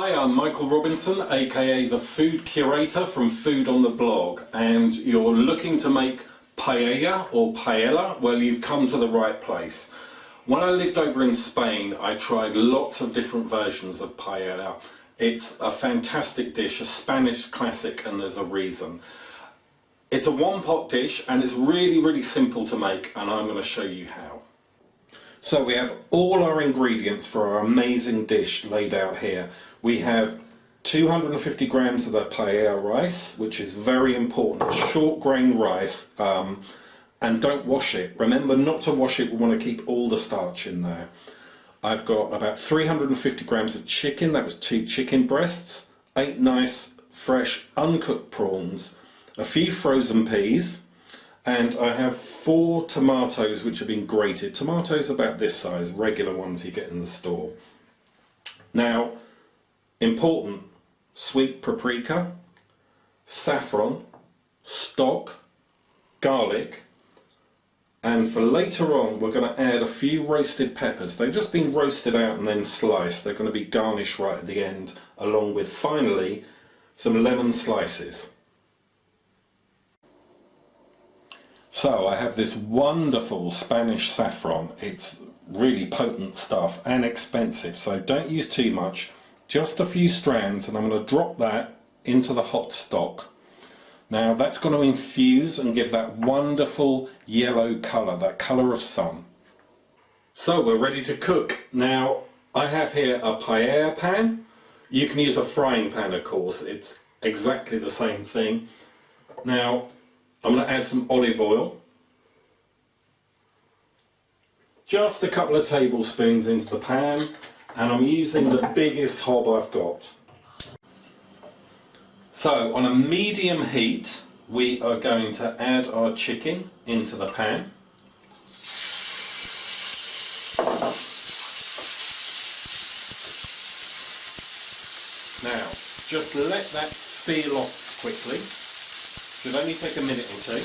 Hi, I'm Michael Robinson, aka the food curator from Food on the Blog, and you're looking to make paella or paella. Well, you've come to the right place. When I lived over in Spain, I tried lots of different versions of paella. It's a fantastic dish, a Spanish classic, and there's a reason. It's a one-pot dish and it's really simple to make, and I'm going to show you how. So we have all our ingredients for our amazing dish laid out here. We have 250 grams of the Paella rice, which is very important, short grain rice, and don't wash it. Remember not to wash it, we want to keep all the starch in there. I've got about 350 grams of chicken, that was 2 chicken breasts, 8 nice fresh uncooked prawns, a few frozen peas, and I have 4 tomatoes which have been grated. Tomatoes about this size, regular ones you get in the store. Now, important, sweet paprika, saffron, stock, garlic, and for later on we're going to add a few roasted peppers. They've just been roasted out and then sliced. They're going to be garnished right at the end, along with finally some lemon slices. So I have this wonderful Spanish saffron. It's really potent stuff and expensive, so don't use too much, just a few strands, and I'm going to drop that into the hot stock. Now that's going to infuse and give that wonderful yellow colour, that colour of sun. So we're ready to cook. Now I have here a paella pan. You can use a frying pan, of course, it's exactly the same thing. Now I'm going to add some olive oil, just a couple of tablespoons into the pan, and I'm using the biggest hob I've got. So on a medium heat we are going to add our chicken into the pan. Now just let that seal off quickly. Should only take a minute or two.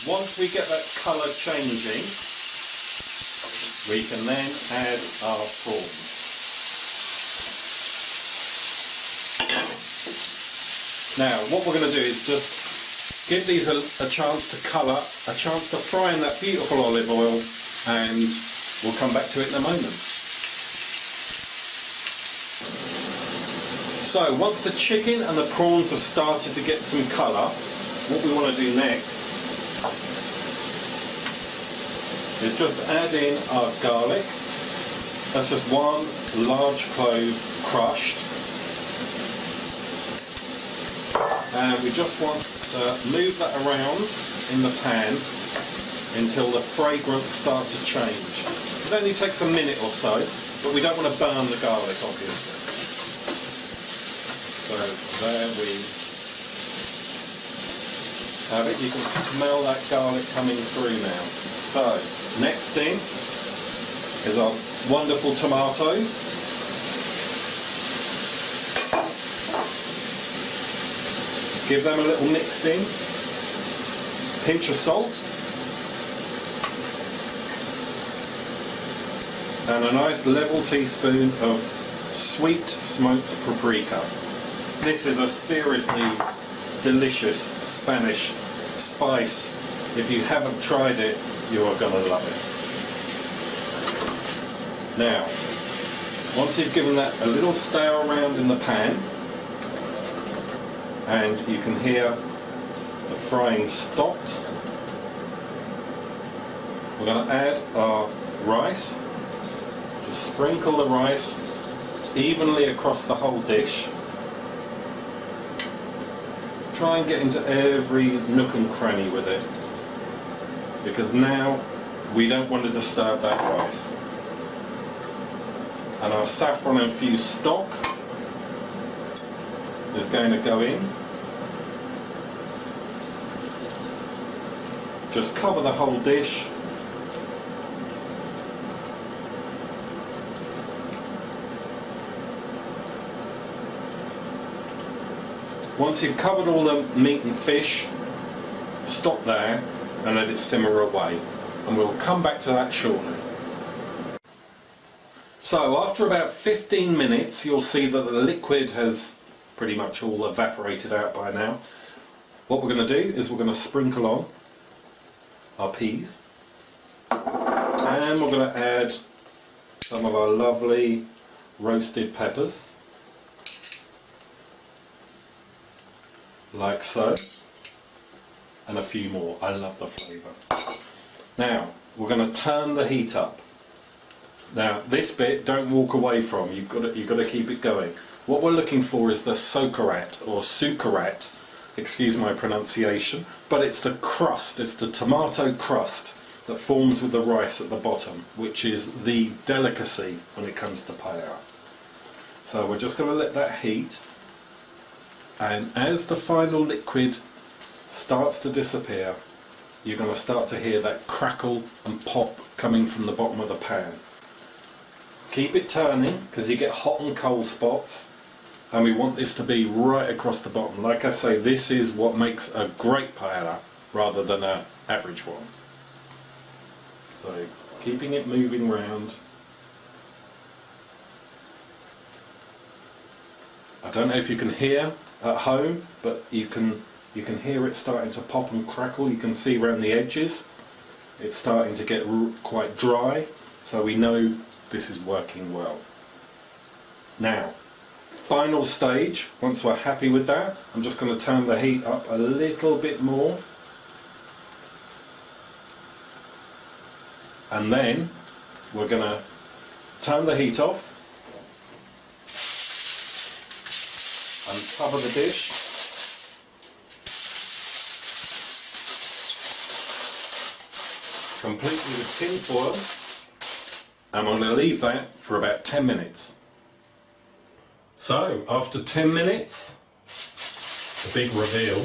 Once we get that colour changing, we can then add our prawns. Now what we're going to do is just give these a chance to colour, a chance to fry in that beautiful olive oil, and we'll come back to it in a moment. So once the chicken and the prawns have started to get some colour, what we want to do next is just add in our garlic. That's just 1 large clove crushed. And we just want to move that around in the pan until the fragrance starts to change. It only takes a minute or so, but we don't want to burn the garlic, obviously. So there we have it. You can smell that garlic coming through now. So next in is our wonderful tomatoes. Just give them a little mix in. Pinch of salt. And a nice level teaspoon of sweet smoked paprika. This is a seriously delicious Spanish spice. If you haven't tried it, you are going to love it. Now, once you've given that a little stir around in the pan, and you can hear the frying stopped, we're going to add our rice. Just sprinkle the rice evenly across the whole dish. Try and get into every nook and cranny with it, because now we don't want to disturb that rice. And our saffron infused stock is going to go in. Just cover the whole dish. Once you've covered all the meat and fish, stop there and let it simmer away. and we'll come back to that shortly. So after about 15 minutes you'll see that the liquid has pretty much all evaporated out by now. What we're going to do is we're going to sprinkle on our peas, and we're going to add some of our lovely roasted peppers, like so, and a few more. I love the flavour. Now we're going to turn the heat up. Now this bit don't walk away from, you've got to keep it going. What we're looking for is the socarat or sucarat, excuse my pronunciation, but it's the crust, it's the tomato crust that forms with the rice at the bottom, which is the delicacy when it comes to paella. So we're just going to let that heat, and as the final liquid starts to disappear, you're going to start to hear that crackle and pop coming from the bottom of the pan. Keep it turning because you get hot and cold spots, and we want this to be right across the bottom. Like I say, this is what makes a great paella rather than an average one. So keeping it moving round. I don't know if you can hear at home, but you can hear it starting to pop and crackle. You can see around the edges it's starting to get quite dry, so we know this is working well. Now, final stage, once we're happy with that, I'm just going to turn the heat up a little bit more, and then we're going to turn the heat off and cover the dish. Completely with tin foil, and I'm going to leave that for about 10 minutes. So after 10 minutes, the big reveal,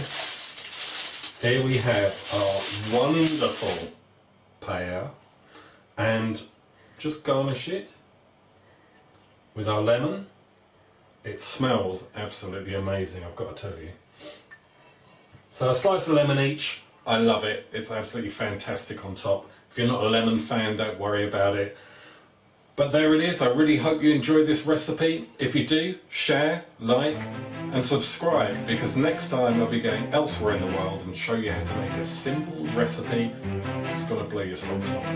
here we have our wonderful paella, and just garnish it with our lemon. It smells absolutely amazing, I've got to tell you. So a slice of lemon each. I love it, it's absolutely fantastic on top. If you're not a lemon fan, don't worry about it. But there it is. I really hope you enjoyed this recipe. If you do, share, like and subscribe, because next time I'll be going elsewhere in the world and show you how to make a simple recipe that's going to blow your socks off.